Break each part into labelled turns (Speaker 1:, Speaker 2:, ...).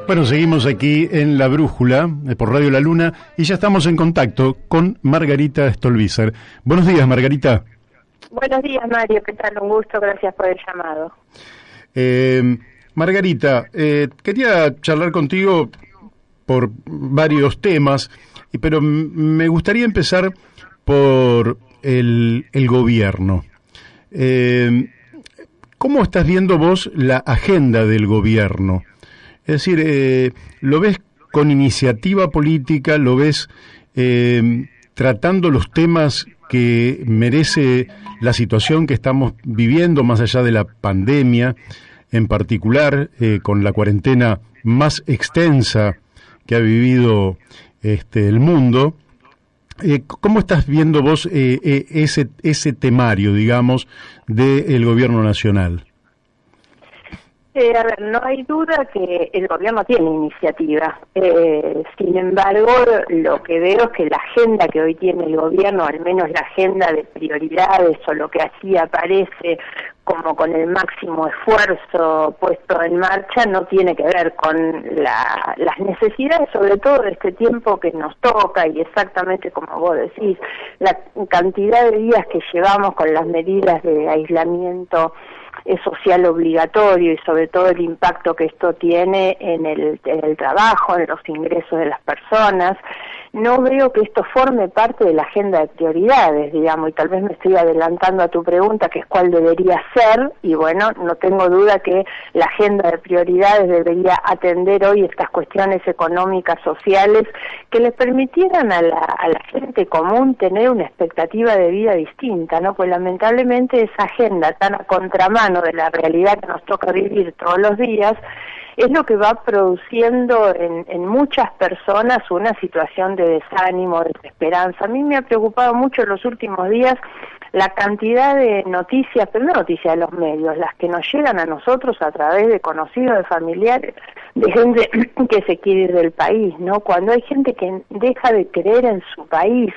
Speaker 1: Bueno, seguimos aquí en La Brújula, por Radio La Luna, y ya estamos en contacto con Margarita Stolbizer. Buenos días, Margarita.
Speaker 2: Buenos días, Mario. ¿Qué tal? Un gusto. Gracias por el llamado.
Speaker 1: Margarita, quería charlar contigo por varios temas, pero me gustaría empezar por el gobierno. ¿Cómo estás viendo vos la agenda del gobierno? Es decir, ¿lo ves con iniciativa política? ¿Lo ves tratando los temas que merece la situación que estamos viviendo, más allá de la pandemia, en particular con la cuarentena más extensa que ha vivido el mundo? ¿Cómo estás viendo vos ese temario, digamos, del gobierno nacional?
Speaker 2: A ver, no hay duda que el gobierno tiene iniciativa. Sin embargo, lo que veo es que la agenda que hoy tiene el gobierno, al menos la agenda de prioridades o lo que así aparece como con el máximo esfuerzo puesto en marcha, no tiene que ver con las necesidades, sobre todo de este tiempo que nos toca, y exactamente como vos decís, la cantidad de días que llevamos con las medidas de aislamiento social obligatorio, y sobre todo el impacto que esto tiene en el trabajo, en los ingresos de las personas. No veo que esto forme parte de la agenda de prioridades, digamos, y tal vez me estoy adelantando a tu pregunta, que es cuál debería ser, y bueno, no tengo duda que la agenda de prioridades debería atender hoy estas cuestiones económicas, sociales, que les permitieran a la gente común tener una expectativa de vida distinta, ¿no? Pues lamentablemente esa agenda tan a contramano de la realidad que nos toca vivir todos los días es lo que va produciendo en muchas personas una situación de desánimo, de desesperanza. A mí me ha preocupado mucho en los últimos días la cantidad de noticias, pero no noticias de los medios, las que nos llegan a nosotros a través de conocidos, de familiares, de gente que se quiere ir del país, ¿no? Cuando hay gente que deja de creer en su país,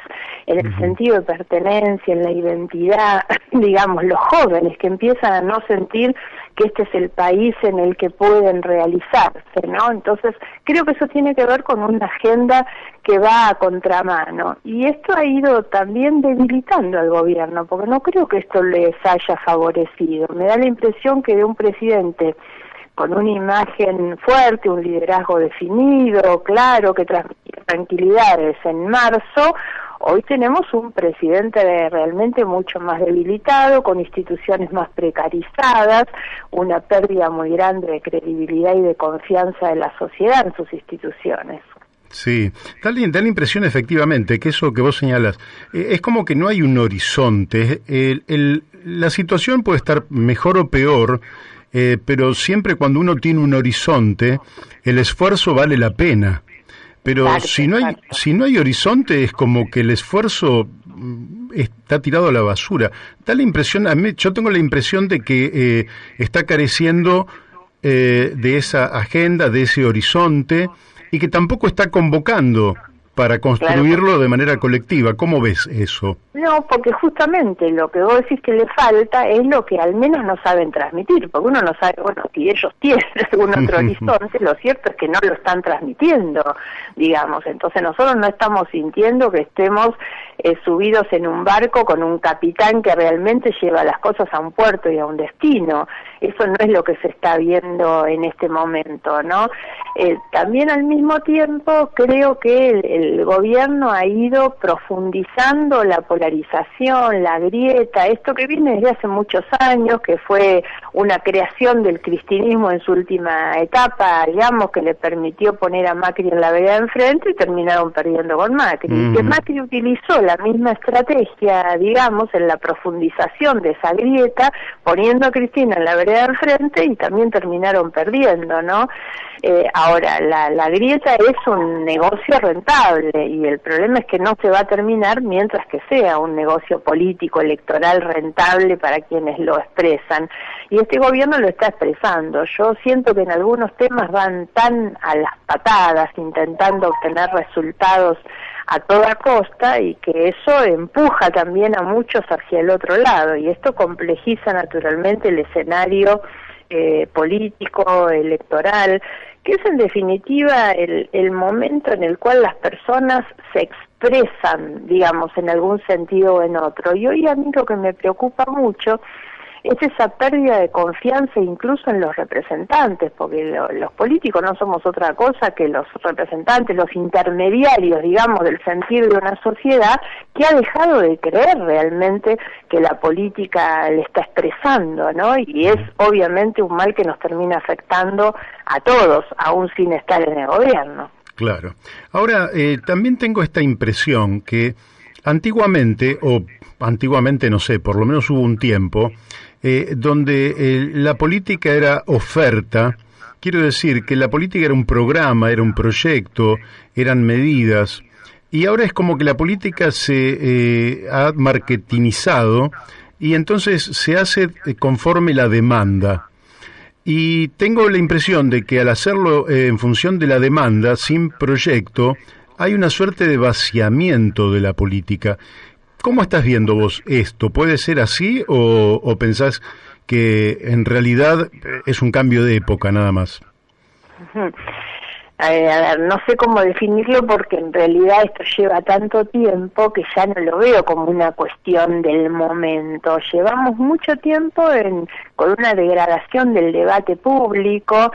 Speaker 2: en el sentido de pertenencia, en la identidad, digamos, los jóvenes que empiezan a no sentir que este es el país en el que pueden realizarse, ¿no? Entonces, creo que eso tiene que ver con una agenda que va a contramano, y esto ha ido también debilitando al gobierno, porque no creo que esto les haya favorecido. Me da la impresión que de un presidente con una imagen fuerte, un liderazgo definido, claro, que transmitía tranquilidades en marzo, hoy tenemos un presidente realmente mucho más debilitado, con instituciones más precarizadas, una pérdida muy grande de credibilidad y de confianza de la sociedad en sus instituciones.
Speaker 1: Sí, da la impresión efectivamente que eso que vos señalas, es como que no hay un horizonte. La situación puede estar mejor o peor, pero siempre cuando uno tiene un horizonte, el esfuerzo vale la pena. Pero
Speaker 2: Exacto,
Speaker 1: si no hay horizonte, es como que el esfuerzo está tirado a la basura. Da la impresión, yo tengo la impresión de que está careciendo de esa agenda, de ese horizonte, y que tampoco está convocando para construirlo de manera colectiva. ¿Cómo ves eso?
Speaker 2: No, porque justamente lo que vos decís que le falta es lo que al menos no saben transmitir, porque uno no sabe, bueno, si ellos tienen algún otro horizonte, lo cierto es que no lo están transmitiendo, digamos. Entonces nosotros no estamos sintiendo que estemos subidos en un barco con un capitán que realmente lleva las cosas a un puerto y a un destino. Eso no es lo que se está viendo en este momento, ¿no? También al mismo tiempo creo que el gobierno ha ido profundizando la polarización, la grieta, esto que viene desde hace muchos años, que fue una creación del cristinismo en su última etapa, digamos, que le permitió poner a Macri en la vereda de enfrente y terminaron perdiendo con Macri. Que Macri utilizó la misma estrategia, digamos, en la profundización de esa grieta, poniendo a Cristina en la vereda de enfrente y también terminaron perdiendo, ¿no? Ahora, la grieta es un negocio rentable y el problema es que no se va a terminar mientras que sea un negocio político, electoral rentable para quienes lo expresan. Y este gobierno lo está expresando. Yo siento que en algunos temas van tan a las patadas, intentando obtener resultados a toda costa, y que eso empuja también a muchos hacia el otro lado, y esto complejiza naturalmente el escenario político, electoral, que es en definitiva el momento en el cual las personas se expresan, digamos, en algún sentido o en otro. Y hoy a mí lo que me preocupa mucho es esa pérdida de confianza incluso en los representantes, porque los políticos no somos otra cosa que los representantes, los intermediarios, digamos, del sentir de una sociedad que ha dejado de creer realmente que la política le está expresando, ¿no? Y es obviamente un mal que nos termina afectando a todos, aún sin estar en el gobierno.
Speaker 1: Claro. Ahora, también tengo esta impresión que antiguamente no sé, por lo menos hubo un tiempo, donde la política era oferta. Quiero decir que la política era un programa, era un proyecto, eran medidas, y ahora es como que la política se ha marketingizado y entonces se hace conforme la demanda. Y tengo la impresión de que al hacerlo en función de la demanda, sin proyecto, hay una suerte de vaciamiento de la política. ¿Cómo estás viendo vos esto? ¿Puede ser así o pensás que en realidad es un cambio de época nada más? A
Speaker 2: ver, no sé cómo definirlo porque en realidad esto lleva tanto tiempo que ya no lo veo como una cuestión del momento. Llevamos mucho tiempo con una degradación del debate público,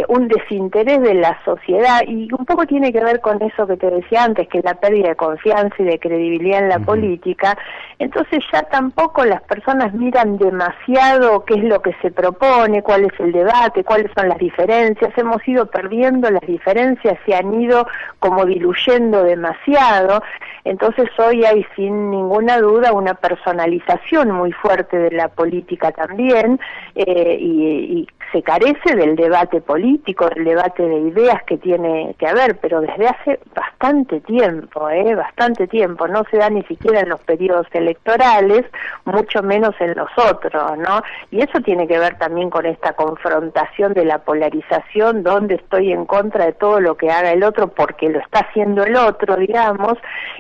Speaker 2: un desinterés de la sociedad, y un poco tiene que ver con eso que te decía antes, que es la pérdida de confianza y de credibilidad en la política. Entonces ya tampoco las personas miran demasiado qué es lo que se propone, cuál es el debate, cuáles son las diferencias. Hemos ido perdiendo las diferencias, se han ido como diluyendo demasiado. Entonces hoy hay sin ninguna duda una personalización muy fuerte de la política también, y se carece del debate político, del debate de ideas que tiene que haber, pero desde hace bastante tiempo, no se da ni siquiera en los periodos electorales, mucho menos en los otros, ¿no? Y eso tiene que ver también con esta confrontación de la polarización, donde estoy en contra de todo lo que haga el otro porque lo está haciendo el otro, digamos,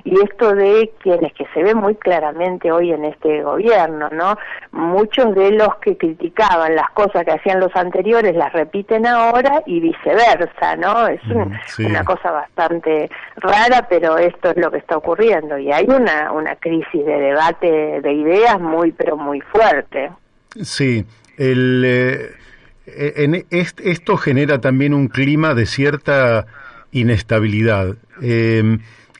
Speaker 2: y esto de quienes que se ve muy claramente hoy en este gobierno, ¿no? Muchos de los que criticaban las cosas que hacían los anteriores las repiten ahora y viceversa, ¿no? Es una cosa bastante rara, pero esto es lo que está ocurriendo y hay una crisis de debate de ideas pero muy fuerte.
Speaker 1: Sí, esto genera también un clima de cierta inestabilidad.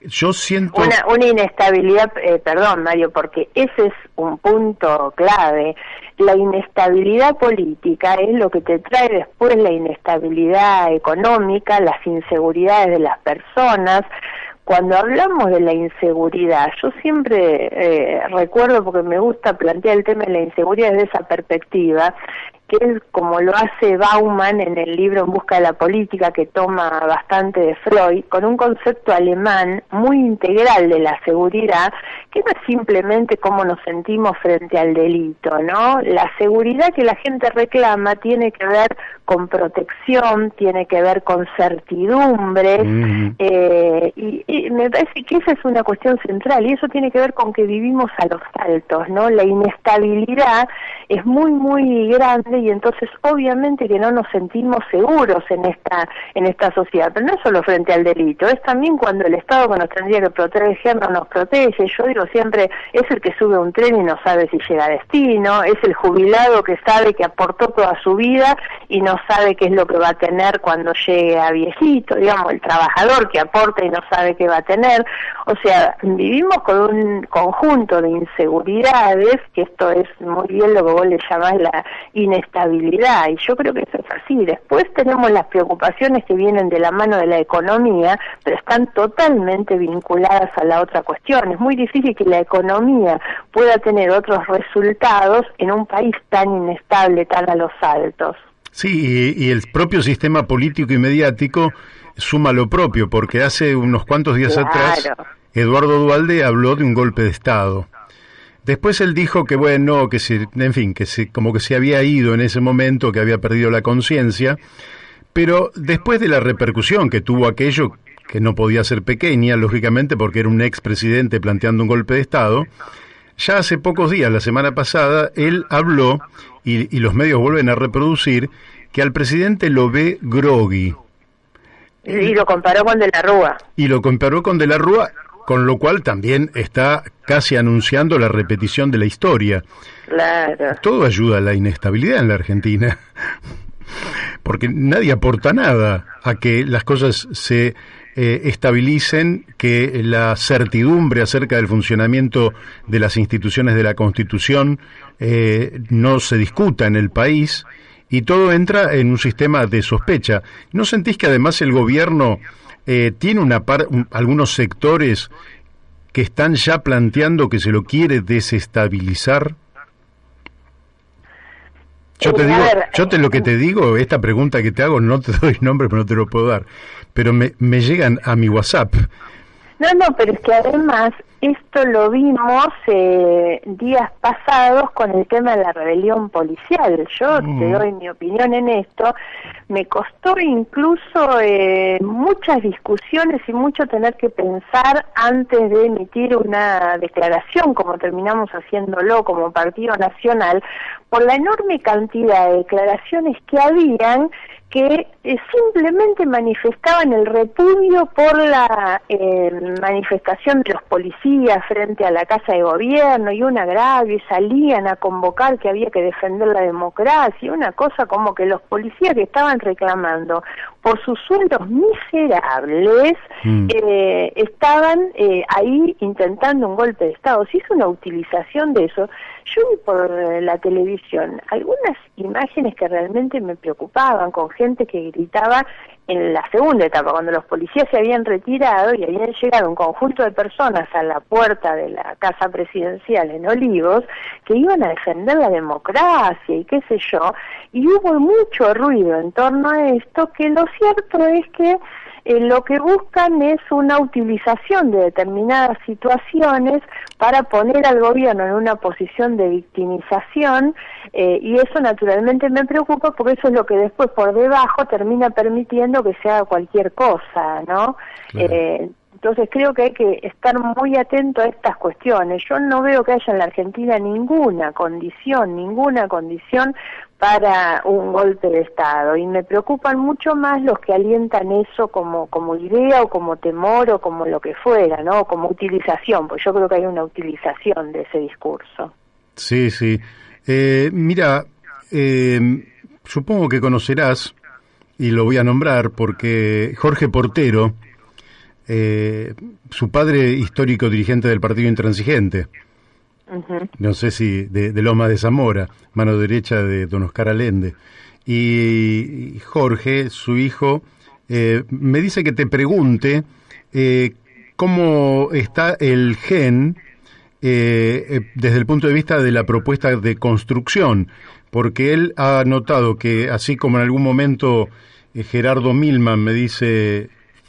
Speaker 1: Yo siento
Speaker 2: una inestabilidad, perdón Mario, porque ese es un punto clave. La inestabilidad política es lo que te trae después la inestabilidad económica, las inseguridades de las personas. Cuando hablamos de la inseguridad, yo siempre recuerdo, porque me gusta plantear el tema de la inseguridad desde esa perspectiva, que es como lo hace Bauman en el libro En busca de la política, que toma bastante de Freud, con un concepto alemán muy integral de la seguridad, que no es simplemente cómo nos sentimos frente al delito, ¿no? La seguridad que la gente reclama tiene que ver con protección, tiene que ver con certidumbres, y me parece que esa es una cuestión central, y eso tiene que ver con que vivimos a los saltos, ¿no? La inestabilidad es muy, muy grande, y entonces obviamente que no nos sentimos seguros en esta sociedad, pero no solo frente al delito, es también cuando el Estado que nos tendría que proteger no nos protege. Yo digo siempre, es el que sube un tren y no sabe si llega a destino, es el jubilado que sabe que aportó toda su vida y no sabe qué es lo que va a tener cuando llegue a viejito, digamos, el trabajador que aporta y no sabe qué va a tener. O sea, vivimos con un conjunto de inseguridades, que esto es muy bien lo que vos le llamás la inestabilidad, y yo creo que eso es así. Después tenemos las preocupaciones que vienen de la mano de la economía, pero están totalmente vinculadas a la otra cuestión. Es muy difícil que la economía pueda tener otros resultados en un país tan inestable, tan a los altos.
Speaker 1: Sí, y el propio sistema político y mediático suma lo propio, porque hace unos cuantos días atrás Eduardo Duhalde habló de un golpe de Estado. Después él dijo que bueno, como que se había ido en ese momento, que había perdido la conciencia, pero después de la repercusión que tuvo aquello, que no podía ser pequeña, lógicamente, porque era un expresidente planteando un golpe de Estado, ya hace pocos días, la semana pasada, él habló, y los medios vuelven a reproducir, que al presidente lo ve groggy.
Speaker 2: Y lo comparó con De la Rúa.
Speaker 1: Y lo comparó con De la Rúa, con lo cual también está casi anunciando la repetición de la historia.
Speaker 2: Claro.
Speaker 1: Todo ayuda a la inestabilidad en la Argentina, porque nadie aporta nada a que las cosas se estabilicen, que la certidumbre acerca del funcionamiento de las instituciones de la Constitución no se discuta en el país, y todo entra en un sistema de sospecha. ¿No sentís que además el gobierno tiene algunos sectores que están ya planteando que se lo quiere desestabilizar? Lo que te digo, esta pregunta que te hago, no te doy nombre, pero no te lo puedo dar, pero me llegan a mi WhatsApp.
Speaker 2: No, pero es que además esto lo vimos días pasados con el tema de la rebelión policial. Yo te doy mi opinión en esto. Me costó incluso muchas discusiones y mucho tener que pensar antes de emitir una declaración, como terminamos haciéndolo como Partido Nacional, por la enorme cantidad de declaraciones que habían que simplemente manifestaban el repudio por la manifestación de los policías frente a la Casa de Gobierno y un agravio, y salían a convocar que había que defender la democracia, una cosa como que los policías que estaban reclamando por sus sueldos miserables estaban ahí intentando un golpe de Estado. Se hizo una utilización de eso. Yo vi por la televisión algunas imágenes que realmente me preocupaban, con gente que gritaba en la segunda etapa, cuando los policías se habían retirado y habían llegado un conjunto de personas a la puerta de la Casa Presidencial en Olivos, que iban a defender la democracia y qué sé yo, y hubo mucho ruido en torno a esto, que lo cierto es que lo que buscan es una utilización de determinadas situaciones para poner al gobierno en una posición de victimización, y eso naturalmente me preocupa, porque eso es lo que después por debajo termina permitiendo que se haga cualquier cosa, ¿no? Claro. Entonces creo que hay que estar muy atento a estas cuestiones. Yo no veo que haya en la Argentina ninguna condición para un golpe de Estado, y me preocupan mucho más los que alientan eso como idea o como temor o como lo que fuera, ¿no? Como utilización, pues yo creo que hay una utilización de ese discurso.
Speaker 1: Sí. Mira, supongo que conocerás, y lo voy a nombrar porque Jorge Portero, su padre histórico dirigente del Partido Intransigente, no sé si de Loma de Zamora, mano derecha de don Oscar Allende, y Jorge, su hijo, me dice que te pregunte cómo está el GEN desde el punto de vista de la propuesta de construcción, porque él ha notado que, así como en algún momento Gerardo Milman me dice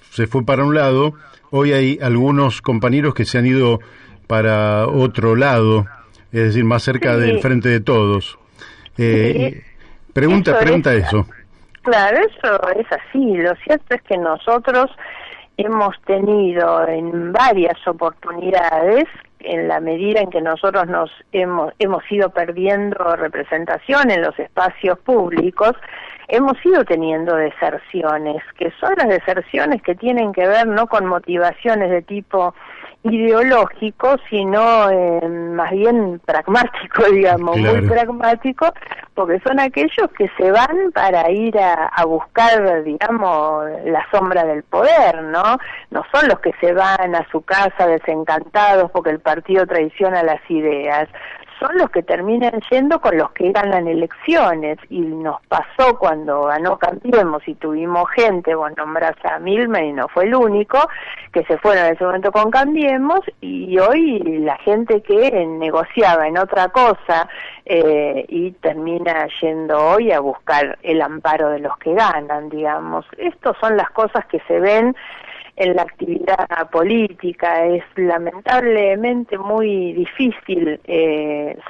Speaker 1: se fue para un lado, hoy hay algunos compañeros que se han ido para otro lado, es decir, más cerca del Frente de Todos. Pregunta eso.
Speaker 2: Claro, eso es así. Lo cierto es que nosotros hemos tenido en varias oportunidades, en la medida en que nosotros nos hemos ido perdiendo representación en los espacios públicos, hemos ido teniendo deserciones, que son las deserciones que tienen que ver no con motivaciones de tipo ideológico, sino más bien pragmático, digamos, claro. Muy pragmático, porque son aquellos que se van para ir a buscar, digamos, la sombra del poder, ¿no? No son los que se van a su casa desencantados porque el partido traiciona las ideas, son los que terminan yendo con los que ganan elecciones, y nos pasó cuando ganó Cambiemos y tuvimos gente, vos nombrás a Milman y no fue el único, que se fueron en ese momento con Cambiemos, y hoy la gente que negociaba en otra cosa y termina yendo hoy a buscar el amparo de los que ganan, digamos. Estas son las cosas que se ven en la actividad política. Es lamentablemente muy difícil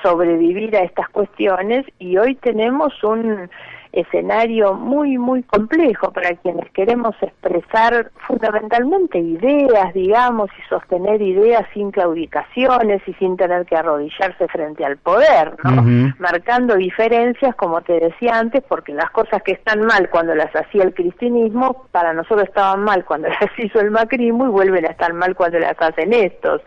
Speaker 2: sobrevivir a estas cuestiones, y hoy tenemos un escenario muy, muy complejo para quienes queremos expresar fundamentalmente ideas, digamos, y sostener ideas sin claudicaciones y sin tener que arrodillarse frente al poder, ¿no? Marcando diferencias, como te decía antes, porque las cosas que están mal cuando las hacía el cristinismo, para nosotros estaban mal cuando las hizo el macrismo y vuelven a estar mal cuando las hacen estos.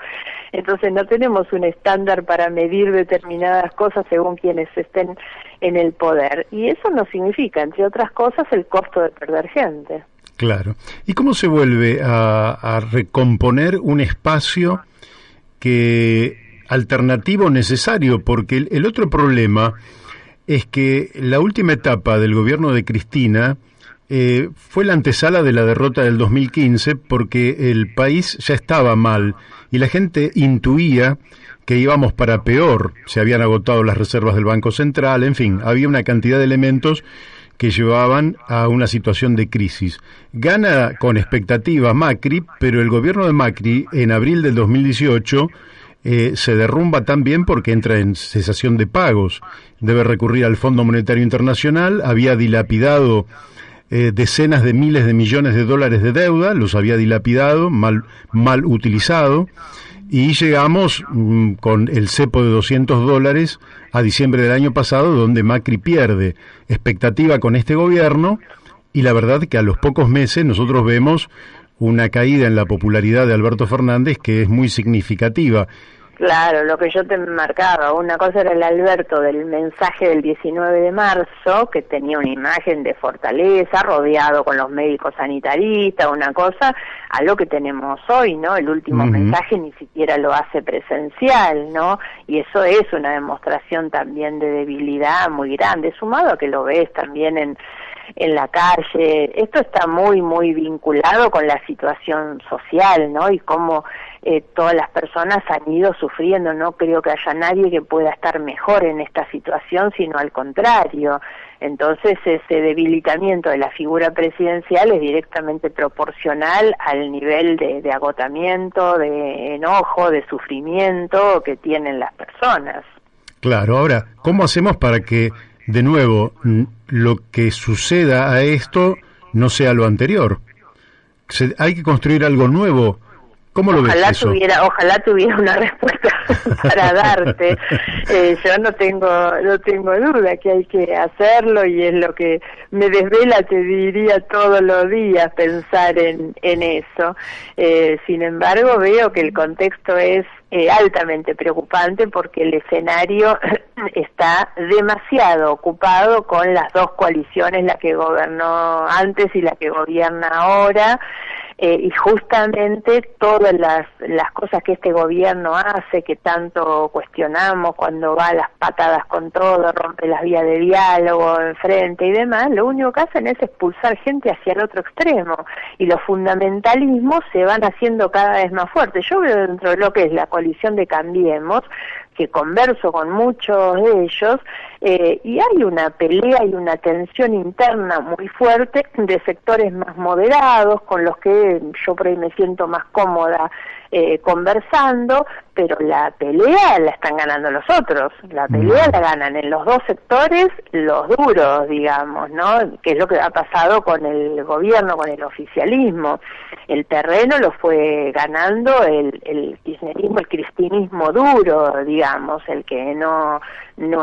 Speaker 2: Entonces no tenemos un estándar para medir determinadas cosas según quienes estén en el poder. Y eso no significa, entre otras cosas, el costo de perder gente.
Speaker 1: Claro. ¿Y cómo se vuelve a recomponer un espacio que alternativo necesario? Porque el otro problema es que la última etapa del gobierno de Cristina fue la antesala de la derrota del 2015, porque el país ya estaba mal y la gente intuía que íbamos para peor. Se habían agotado las reservas del Banco Central, en fin, había una cantidad de elementos que llevaban a una situación de crisis. Gana con expectativa Macri, pero el gobierno de Macri en abril del 2018 se derrumba también porque entra en cesación de pagos. Debe recurrir al Fondo Monetario Internacional, había dilapidado decenas de miles de millones de dólares de deuda, los había dilapidado, mal utilizado, y llegamos con el cepo de $200 a diciembre del año pasado, donde Macri pierde expectativa con este gobierno, y la verdad que a los pocos meses nosotros vemos una caída en la popularidad de Alberto Fernández que es muy significativa.
Speaker 2: Claro, lo que yo te marcaba, una cosa era el Alberto del mensaje del 19 de marzo, que tenía una imagen de fortaleza, rodeado con los médicos sanitaristas, una cosa, a lo que tenemos hoy, ¿no? El último mensaje ni siquiera lo hace presencial, ¿no? Y eso es una demostración también de debilidad muy grande, sumado a que lo ves también en la calle. Esto está muy, muy vinculado con la situación social, ¿no? Y cómo todas las personas han ido sufriendo. No creo que haya nadie que pueda estar mejor en esta situación, sino al contrario. Entonces ese debilitamiento de la figura presidencial es directamente proporcional al nivel de agotamiento, de enojo, de sufrimiento que tienen las personas.
Speaker 1: Claro, ahora, ¿cómo hacemos para que, de nuevo, lo que suceda a esto no sea lo anterior? ¿Hay que construir algo nuevo? ¿Cómo lo ves eso?
Speaker 2: Ojalá tuviera una respuesta para darte. Yo no tengo duda que hay que hacerlo, y es lo que me desvela, te diría, todos los días pensar en eso. Sin embargo, veo que el contexto es altamente preocupante, porque el escenario está demasiado ocupado con las dos coaliciones, la que gobernó antes y la que gobierna ahora. Y justamente todas las cosas que este gobierno hace, que tanto cuestionamos, cuando va a las patadas con todo, rompe las vías de diálogo enfrente y demás, lo único que hacen es expulsar gente hacia el otro extremo, y los fundamentalismos se van haciendo cada vez más fuertes. Yo veo dentro de lo que es la coalición de Cambiemos, que converso con muchos de ellos, y hay una pelea y una tensión interna muy fuerte de sectores más moderados, con los que yo por ahí me siento más cómoda conversando, pero la pelea la están ganando los otros. La pelea la ganan en los dos sectores los duros, digamos, ¿no? Que es lo que ha pasado con el gobierno, con el oficialismo. El terreno lo fue ganando el kirchnerismo, el cristinismo duro, digamos, el que no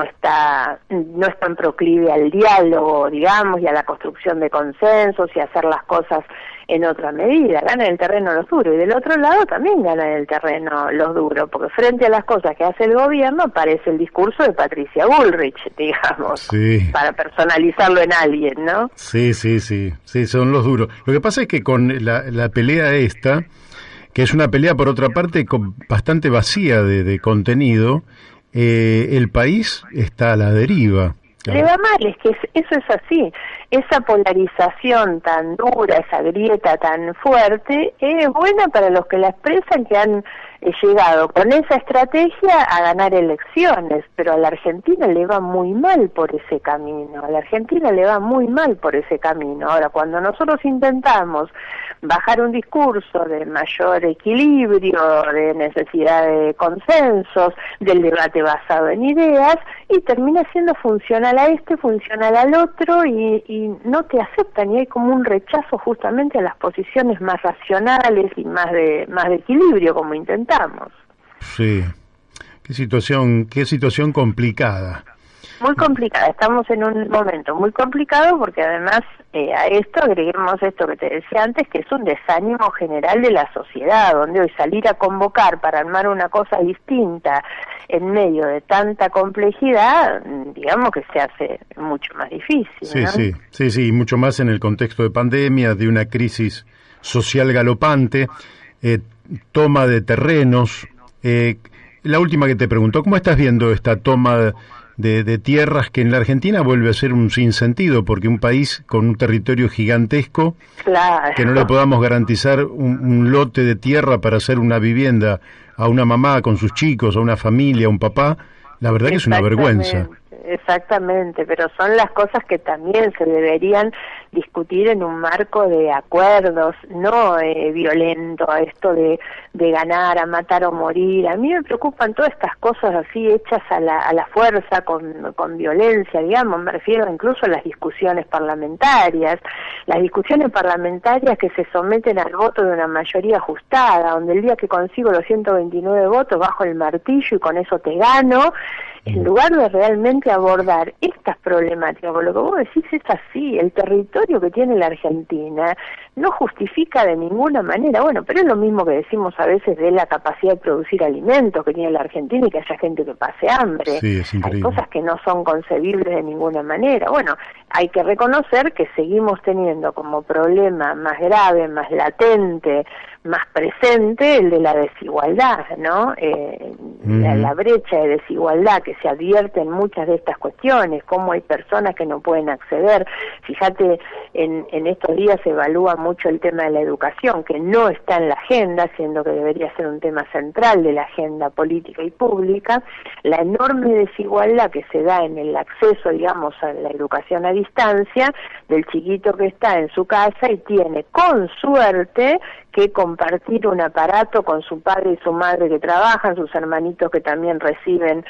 Speaker 2: es tan proclive al diálogo, digamos, y a la construcción de consensos y a hacer las cosas en otra medida. Ganan el terreno los duros, y del otro lado también ganan el terreno los duros, porque frente a las cosas que hace el gobierno aparece el discurso de Patricia Bullrich, digamos,
Speaker 1: sí,
Speaker 2: para personalizarlo en alguien, ¿no?
Speaker 1: Sí, son los duros. Lo que pasa es que con la pelea esta, que es una pelea por otra parte bastante vacía de contenido, el país está a la deriva.
Speaker 2: Le va mal, es que eso es así. esa polarización tan dura, esa grieta tan fuerte, es buena para los que la expresan, que han llegado con esa estrategia a ganar elecciones, pero a la Argentina le va muy mal por ese camino, a la Argentina le va muy mal por ese camino. Ahora, cuando nosotros intentamos bajar un discurso de mayor equilibrio, de necesidad de consensos, del debate basado en ideas, y termina siendo funcional a este, funcional al otro, y no te aceptan, y hay como un rechazo justamente a las posiciones más racionales y más de equilibrio, como intentamos.
Speaker 1: Sí, qué situación complicada.
Speaker 2: Muy complicada, estamos en un momento muy complicado, porque además a esto agreguemos esto que te decía antes, que es un desánimo general de la sociedad, donde hoy salir a convocar para armar una cosa distinta en medio de tanta complejidad, digamos que se hace mucho más difícil,
Speaker 1: Sí,
Speaker 2: ¿no?
Speaker 1: sí, y mucho más en el contexto de pandemia, de una crisis social galopante, toma de terrenos. La última que te preguntó, ¿cómo estás viendo esta toma de tierras que en la Argentina vuelve a ser un sinsentido, porque un país con un territorio gigantesco,
Speaker 2: Claro.
Speaker 1: que no le podamos garantizar un lote de tierra para hacer una vivienda a una mamá con sus chicos, a una familia, a un papá, la verdad que es una vergüenza.
Speaker 2: Exactamente, pero son las cosas que también se deberían discutir en un marco de acuerdos, no violento, a esto de ganar, a matar o morir. A mí me preocupan todas estas cosas así hechas a la fuerza, con violencia, digamos, me refiero incluso a las discusiones parlamentarias que se someten al voto de una mayoría ajustada, donde el día que consigo los 129 votos bajo el martillo y con eso te gano, en lugar de realmente abordar estas problemáticas, por lo que vos decís es así, el territorio que tiene la Argentina no justifica de ninguna manera, bueno, pero es lo mismo que decimos a veces de la capacidad de producir alimentos que tiene la Argentina y que haya gente que pase hambre.
Speaker 1: Sí, es increíble.
Speaker 2: Hay cosas que no son concebibles de ninguna manera. Bueno, hay que reconocer que seguimos teniendo como problema más grave, más latente, más presente el de la desigualdad, ¿no? La brecha de desigualdad que se advierte en muchas de estas cuestiones, cómo hay personas que no pueden acceder. Fíjate, en estos días se evalúa mucho el tema de la educación, que no está en la agenda, siendo que debería ser un tema central de la agenda política y pública, la enorme desigualdad que se da en el acceso, digamos, a la educación a distancia, del chiquito que está en su casa y tiene, con suerte, que compartir un aparato con su padre y su madre que trabajan, sus hermanitos que también reciben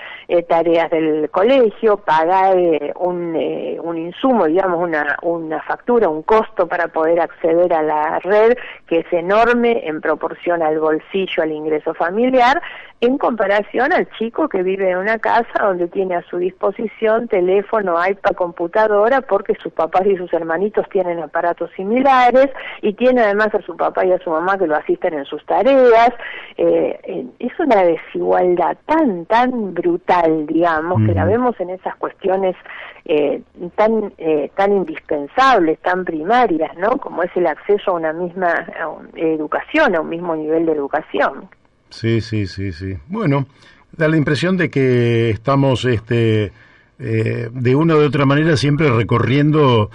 Speaker 2: tareas del colegio, pagar un insumo, digamos, una factura, un costo para poder acceder a la red, que es enorme en proporción al bolsillo, al ingreso familiar, en comparación al chico que vive en una casa donde tiene a su disposición teléfono, iPad, computadora, porque sus papás y sus hermanitos tienen aparatos similares, y tiene además a su papá y a su mamá que lo asisten en sus tareas. Es una desigualdad tan brutal, digamos, que la vemos en esas cuestiones tan indispensables, tan primarias, ¿no? Como es el acceso a una misma educación, a un mismo nivel de educación.
Speaker 1: Sí. Bueno, da la impresión de que estamos de una u otra manera siempre recorriendo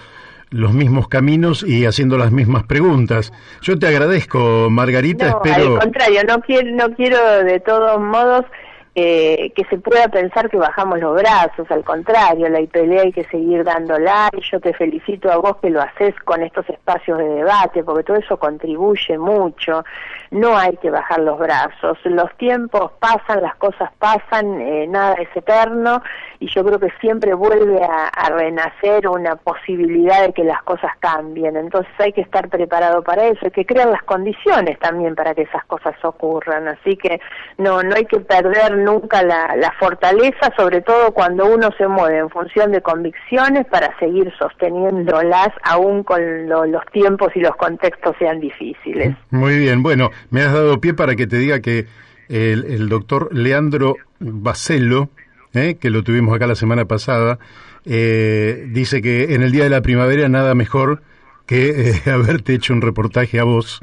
Speaker 1: los mismos caminos y haciendo las mismas preguntas. Yo te agradezco, Margarita,
Speaker 2: No,
Speaker 1: espero...
Speaker 2: al contrario, no quiero de todos modos que se pueda pensar que bajamos los brazos, al contrario, la pelea hay que seguir dándola, y yo te felicito a vos que lo haces con estos espacios de debate, porque todo eso contribuye mucho. No hay que bajar los brazos, los tiempos pasan, las cosas pasan, nada es eterno, y yo creo que siempre vuelve a renacer una posibilidad de que las cosas cambien. Entonces hay que estar preparado para eso, hay que crear las condiciones también para que esas cosas ocurran, así que no hay que perder nunca la fortaleza, sobre todo cuando uno se mueve en función de convicciones, para seguir sosteniéndolas aún con los tiempos y los contextos sean difíciles.
Speaker 1: Muy bien, bueno, me has dado pie para que te diga que el doctor Leandro Basello, que lo tuvimos acá la semana pasada, dice que en el Día de la Primavera nada mejor que haberte hecho un reportaje a vos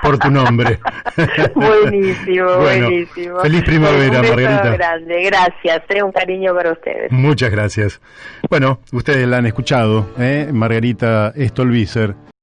Speaker 1: por tu nombre.
Speaker 2: Buenísimo,
Speaker 1: Bueno,
Speaker 2: buenísimo.
Speaker 1: feliz primavera,
Speaker 2: Un beso
Speaker 1: Margarita.
Speaker 2: grande, gracias, un cariño para ustedes.
Speaker 1: Muchas gracias. Bueno, ustedes la han escuchado, Margarita Stolbizer.